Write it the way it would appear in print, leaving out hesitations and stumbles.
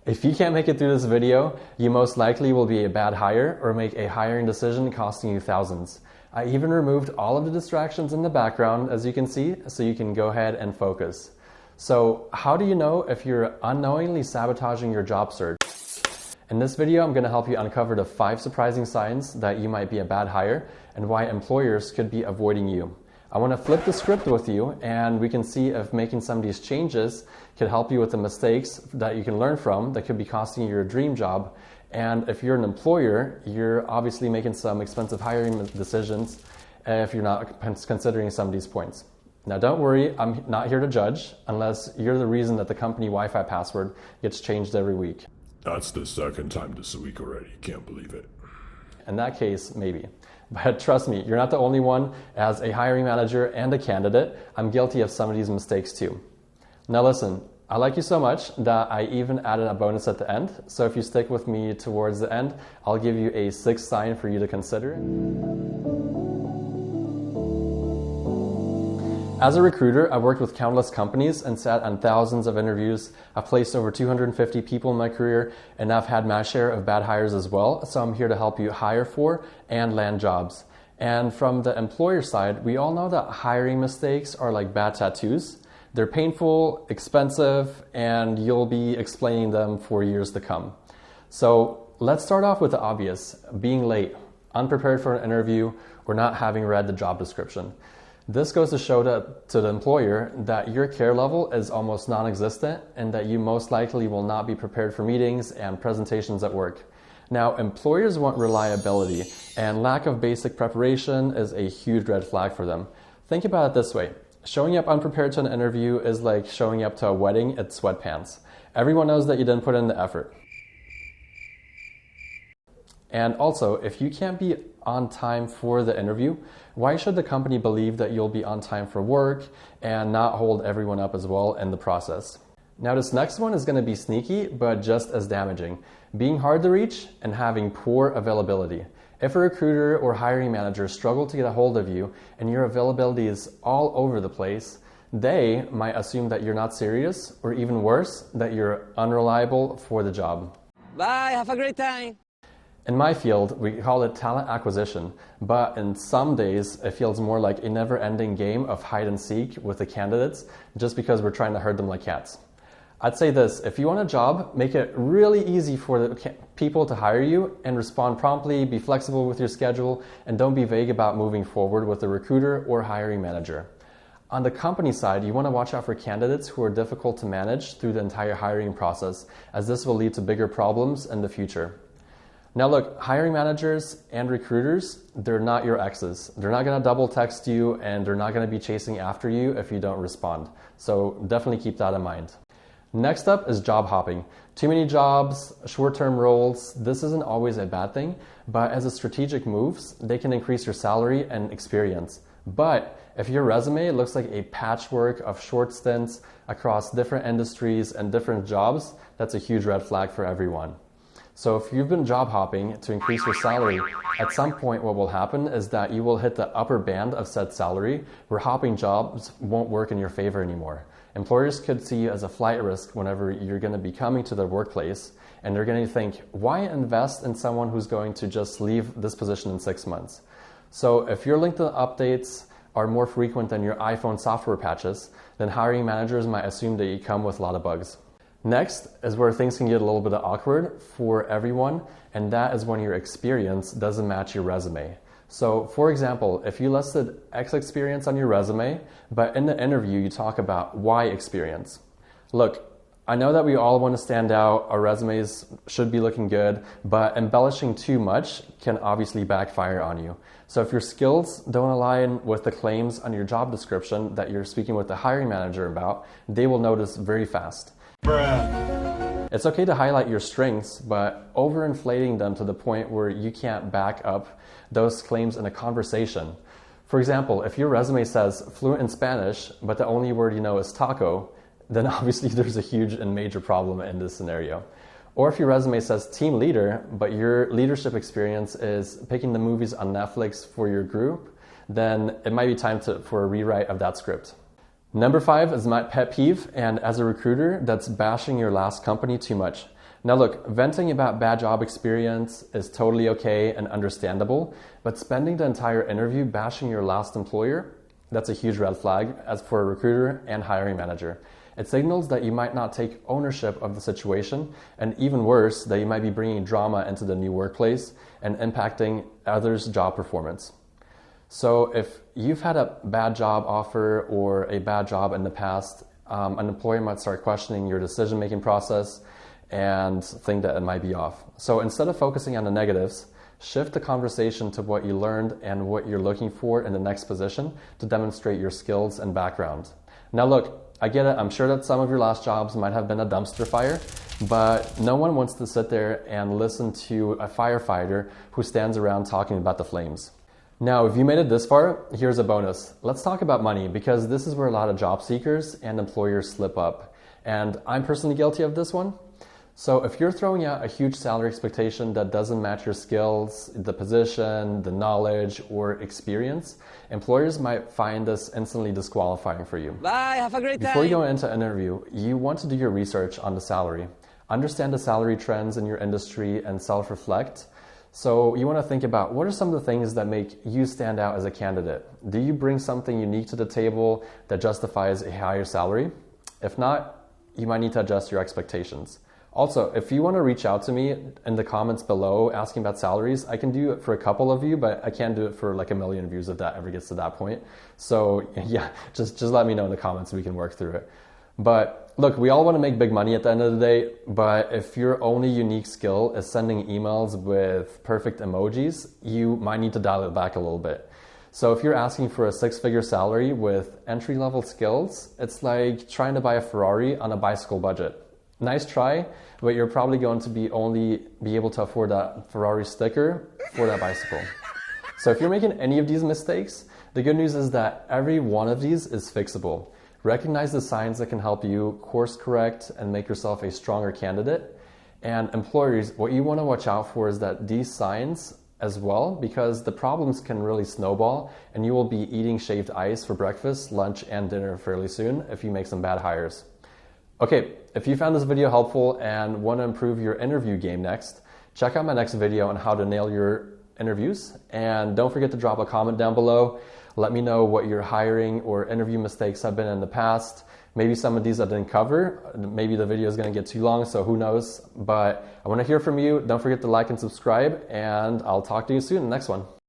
If you can't make it through this video, you most likely will be a bad hire or make a hiring decision costing you thousands. I even removed all of the distractions in the background, as you can see, so you can go ahead and focus. So how do you know if you're unknowingly sabotaging your job search? In this video, I'm going to help you uncover the 5 surprising signs that you might be a bad hire and why employers could be avoiding you. I want to flip the script with you, and we can see if making some of these changes could help you with the mistakes that you can learn from that could be costing you your dream job. And if you're an employer, you're obviously making some expensive hiring decisions if you're not considering some of these points. Now don't worry, I'm not here to judge unless you're the reason that the company Wi-Fi password gets changed every week. That's the second time this week already. Can't believe it. In that case, maybe. But trust me, you're not the only one. As a hiring manager and a candidate, I'm guilty of some of these mistakes too. Now listen, I like you so much that I even added a bonus at the end. So if you stick with me towards the end, I'll give you a 6th sign for you to consider. As a recruiter, I've worked with countless companies and sat on thousands of interviews. I've placed over 250 people in my career, and I've had my share of bad hires as well. So I'm here to help you hire for and land jobs. And from the employer side, we all know that hiring mistakes are like bad tattoos. They're painful, expensive, and you'll be explaining them for years to come. So let's start off with the obvious: being late, unprepared for an interview, or not having read the job description. This goes to show to the employer that your care level is almost non-existent and that you most likely will not be prepared for meetings and presentations at work. Now, employers want reliability, and lack of basic preparation is a huge red flag for them. Think about it this way. Showing up unprepared to an interview is like showing up to a wedding in sweatpants. Everyone knows that you didn't put in the effort. And also, if you can't be on time for the interview, why should the company believe that you'll be on time for work and not hold everyone up as well in the process? Now, this next one is going to be sneaky, but just as damaging: being hard to reach and having poor availability. If a recruiter or hiring manager struggle to get a hold of you and your availability is all over the place, they might assume that you're not serious, or even worse, that you're unreliable for the job. Bye, have a great time. In my field, we call it talent acquisition, but in some days it feels more like a never-ending game of hide and seek with the candidates just because we're trying to herd them like cats. I'd say this: if you want a job, make it really easy for the people to hire you and respond promptly, be flexible with your schedule, and don't be vague about moving forward with a recruiter or hiring manager. On the company side, you want to watch out for candidates who are difficult to manage through the entire hiring process, as this will lead to bigger problems in the future. Now look, hiring managers and recruiters, they're not your exes. They're not going to double text you, and they're not going to be chasing after you if you don't respond. So definitely keep that in mind. Next up is job hopping. Too many jobs, short-term roles. This isn't always a bad thing, but as a strategic moves, they can increase your salary and experience. But if your resume looks like a patchwork of short stints across different industries and different jobs, that's a huge red flag for everyone. So if you've been job hopping to increase your salary, at some point what will happen is that you will hit the upper band of said salary, where hopping jobs won't work in your favor anymore. Employers could see you as a flight risk whenever you're going to be coming to their workplace, and they're going to think, why invest in someone who's going to just leave this position in 6 months? So if your LinkedIn updates are more frequent than your iPhone software patches, then hiring managers might assume that you come with a lot of bugs. Next is where things can get a little bit awkward for everyone, and that is when your experience doesn't match your resume. So for example, if you listed X experience on your resume, but in the interview you talk about Y experience. Look, I know that we all want to stand out, our resumes should be looking good, but embellishing too much can obviously backfire on you. So if your skills don't align with the claims on your job description that you're speaking with the hiring manager about, they will notice very fast. It's okay to highlight your strengths, but overinflating them to the point where you can't back up those claims in a conversation. For example, if your resume says fluent in Spanish, but the only word you know is taco, then obviously there's a huge and major problem in this scenario. Or if your resume says team leader, but your leadership experience is picking the movies on Netflix for your group, then it might be time for a rewrite of that script. Number 5 is my pet peeve, and as a recruiter, that's bashing your last company too much. Now look, venting about bad job experience is totally okay and understandable, but spending the entire interview bashing your last employer, that's a huge red flag as for a recruiter and hiring manager. It signals that you might not take ownership of the situation, and even worse, that you might be bringing drama into the new workplace and impacting others' job performance. So if you've had a bad job offer or a bad job in the past, an employer might start questioning your decision-making process and think that it might be off. So instead of focusing on the negatives, shift the conversation to what you learned and what you're looking for in the next position to demonstrate your skills and background. Now look, I get it. I'm sure that some of your last jobs might have been a dumpster fire, but no one wants to sit there and listen to a firefighter who stands around talking about the flames. Now, if you made it this far, here's a bonus. Let's talk about money, because this is where a lot of job seekers and employers slip up. And I'm personally guilty of this one. So if you're throwing out a huge salary expectation that doesn't match your skills, the position, the knowledge, or experience, employers might find this instantly disqualifying for you. Bye, have a great time. Before you go into an interview, you want to do your research on the salary. Understand the salary trends in your industry and self-reflect. So you want to think about what are some of the things that make you stand out as a candidate. Do you bring something unique to the table that justifies a higher salary? If not, you might need to adjust your expectations. Also, if you want to reach out to me in the comments below asking about salaries, I can do it for a couple of you, but I can't do it for like 1 million views if that ever gets to that point. So yeah, just let me know in the comments so we can work through it. But look, we all want to make big money at the end of the day, but if your only unique skill is sending emails with perfect emojis, you might need to dial it back a little bit. So if you're asking for a 6-figure salary with entry-level skills, it's like trying to buy a Ferrari on a bicycle budget. Nice try, but you're probably going to only be able to afford that Ferrari sticker for that bicycle. So if you're making any of these mistakes, the good news is that every one of these is fixable. Recognize the signs that can help you course correct and make yourself a stronger candidate. And employers, what you want to watch out for is that these signs as well, because the problems can really snowball and you will be eating shaved ice for breakfast, lunch, and dinner fairly soon if you make some bad hires. Okay, if you found this video helpful and want to improve your interview game next, check out my next video on how to nail your interviews. And don't forget to drop a comment down below. Let me know what your hiring or interview mistakes have been in the past. Maybe some of these I didn't cover. Maybe the video is going to get too long, so who knows. But I want to hear from you. Don't forget to like and subscribe, and I'll talk to you soon in the next one.